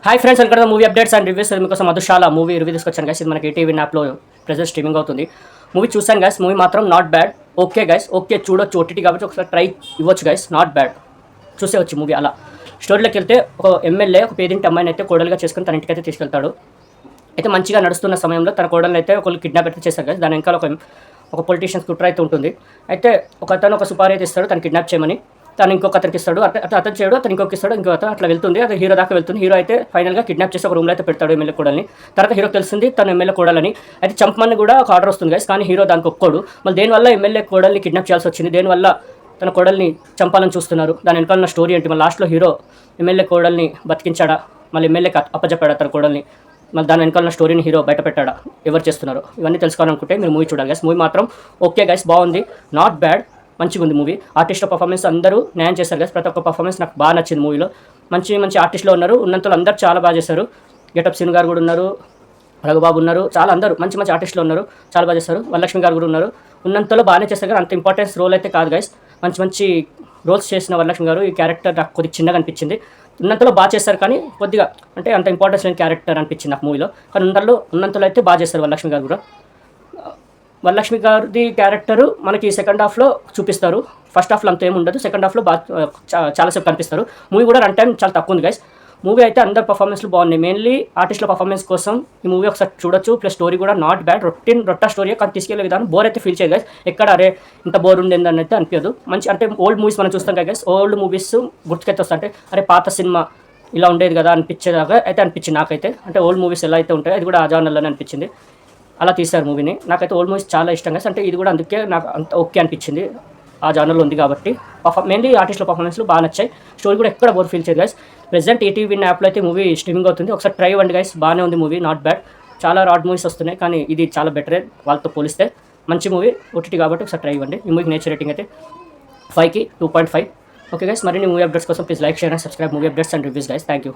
Hi friends, welcome to movie updates and reviews. మీకోసం Madhushala movie review తీసుకొచ్చాను guys. ఇది మనకి ఈటీవీ యాప్లో ప్రెజెంట్ స్ట్రీమింగ్ అవుతుంది. మూవీ చూసాను గైస్. మూవీ మాత్రం not bad. Okay guys, okay చూడొచ్చు. ఓటీటీ కాబట్టి ఒకసారి ట్రై ఇవ్వచ్చు గైస్. నాట్ బ్యాడ్, చూసేవచ్చు మూవీ. అలా స్టోరీలోకి వెళ్తే ఒక ఎమ్మెల్యే ఒక పేదింటి అమ్మాయిని అయితే కోడలుగా చేసుకుని తన ఇంటికి అయితే తీసుకెళ్తాడు. అయితే మంచిగా నడుస్తున్న సమయంలో తన కోడలను అయితే ఒకళ్ళు కిడ్నాప్ అయితే చేస్తారు గైస్. దాని వెనకాల ఒక పొలిటీషియన్స్ కుట్ర అయితే ఉంటుంది. అయితే ఒక సుపారీ అయితే ఇస్తాడు తను కిడ్నాప్ చేయమని. తను ఇంకొక అతనికి ఇస్తాడు, అతను చేయడు, అతను ఇంకొక ఇస్తాడు, ఇంకో అట్లా వెళ్తుంది. అది హీరో దాకా వెళ్తుంది. హీరో అయితే ఫైనల్గా కిడ్నాప్ చేసి ఒక రూమ్లో అయితే పెడతాడు ఎమ్మెల్యే కోడల్ని. తర్వాత హీరోకి తెలిసింది తను ఎమ్మెల్యే కోడలని. అయితే చంపమని కూడా ఒక ఆర్డర్ వస్తుంది గైస్. కానీ హీరో దానికి ఒప్పుకోడు. మళ్ళీ దేనివల్ల ఎమ్మెల్యే కోడల్ని కిడ్నాప్ చేయాల్సి వచ్చింది, దేనివల్ల తన కోడల్ని చంపాలని చూస్తున్నారు, దాని వెనకాల స్టోరీ ఏంటి, మళ్ళీ లాస్ట్లో హీరో ఎమ్మెల్యే కోడల్ని బతికించాడా, మళ్ళీ ఎమ్మెల్యేకి అప్పచెప్పాడా తన కోడల్ని, మళ్ళీ దాని వెనకాల స్టోరీని హీరో బయట పెట్టాడా, ఎవరు చేస్తున్నారు, ఇవన్నీ తెలుసుకోవాలనుకుంటే మీరు మూవీ చూడాలి గైస్. మూవీ మాత్రం ఓకే గైస్, బాగుంది, నాట్ బ్యాడ్, మంచిగా ఉంది మూవీ. ఆర్టిస్ట్ల పర్ఫార్మెన్స్ అందరూ న్యాయం చేశారు గైస్. ప్రతి ఒక్క పర్ఫార్మెన్స్ నాకు బాగా నచ్చింది మూవీలో. మంచి మంచి ఆర్టిస్టులు ఉన్నారు, ఉన్నంతలో అందరూ చాలా బాగా చేశారు. గెటప్ సీన్ గారు కూడా ఉన్నారు, రఘుబాబు ఉన్నారు, చాలా అందరూ మంచి మంచి ఆర్టిస్టులు ఉన్నారు, చాలా బాగా చేస్తారు. వరలక్ష్మి గారు కూడా ఉన్నారు. ఉన్నంతలో బాగానే చేస్తారు కానీ అంత ఇంపార్టెన్స్ రోల్ అయితే కాదు గైస్. మంచి మంచి రోల్స్ చేసిన వరలక్ష్మి గారు. ఈ క్యారెక్టర్ నాకు కొద్దిగా చిన్నగా అనిపించింది. ఉన్నంతలో బాగా చేస్తారు కానీ కొద్దిగా అంటే అంత ఇంపార్టెన్స్ లేని క్యారెక్టర్ అనిపించింది నాకు మూవీలో. కానీ ఉన్నంతలో అయితే బాగా చేస్తారు వరలక్ష్మి గారు కూడా. వరలక్ష్మి గారిది క్యారెక్టర్ మనకి సెకండ్ హాఫ్లో చూపిస్తారు. ఫస్ట్ హాఫ్లో అంత ఏముండదు, సెకండ్ హాఫ్లో బాగా చాలాసేపు కనిపిస్తారు. మూవీ కూడా రన్ టైం చాలా తక్కువ ఉంది గైస్. మూవీ అయితే అందరు పర్ఫార్మెన్స్లు బాగున్నాయి. మెయిన్లీ ఆర్టిస్టుల పర్ఫార్మెన్స్ కోసం ఈ మూవీ ఒకసారి చూడొచ్చు. ప్లస్ స్టోరీ కూడా నాట్ బ్యాడ్. రొట్టా స్టోరీ కానీ తీసుకెళ్లే విధానం బోర్ అయితే ఫీల్ చేయదు గైస్. ఎక్కడ అరే ఇంత బోర్ ఉండేది అని అయితే అనిపించదు. మంచి అంటే ఓల్డ్ మూవీస్ మనం చూస్తాం కదా గైస్, ఓల్డ్ మూవీస్ గుర్తుకైతే వస్తా అంటే అరే పాత సినిమా ఇలా ఉండేది కదా అనిపించేదాకా అయితే అనిపించింది నాకైతే. అంటే ఓల్డ్ మూవీస్ ఎలా అయితే ఉంటాయో అది కూడా ఆ జానర్లోనే అనిపించింది. అలా తీశారు మూవీని. నాకైతే ఓల్డ్ మూవీస్ చాలా ఇష్టం గైస్. అంటే ఇది కూడా అందుకే నాకు అంత ఓకే అనిపించింది, ఆ జానర్లో ఉంది కాబట్టి. మెయిన్లీ ఆర్టిస్టుల పర్ఫార్మెన్స్లు బాగా నచ్చాయి. స్టోరీ కూడా ఎక్కడ బోర్ ఫీల్ చేయదు గైస్. ప్రెజెంట్ ఈటీవీ యాప్లో అయితే మూవీ స్ట్రీమింగ్ అవుతుంది. ఒకసారి ట్రై అవ్వండి గైస్, బాగానే ఉంది మూవీ, నాట్ బ్యాడ్. చాలా రాడ్ మూవీస్ వస్తున్నాయి కానీ ఇది చాలా బెటరే వాళ్ళతో పోలిస్తే. మంచి మూవీ, ఓటీటీ కాబట్టి ఒకసారి ట్రై ఇవ్వండి. ఈ మూవీకి నేచర్ రేటింగ్ అయితే 5కి 2.5. ఓకే గైస్, మరిన్ని మూవీ అప్డేట్స్ కోసం please like, share and subscribe movie updates and reviews guys. Thank you.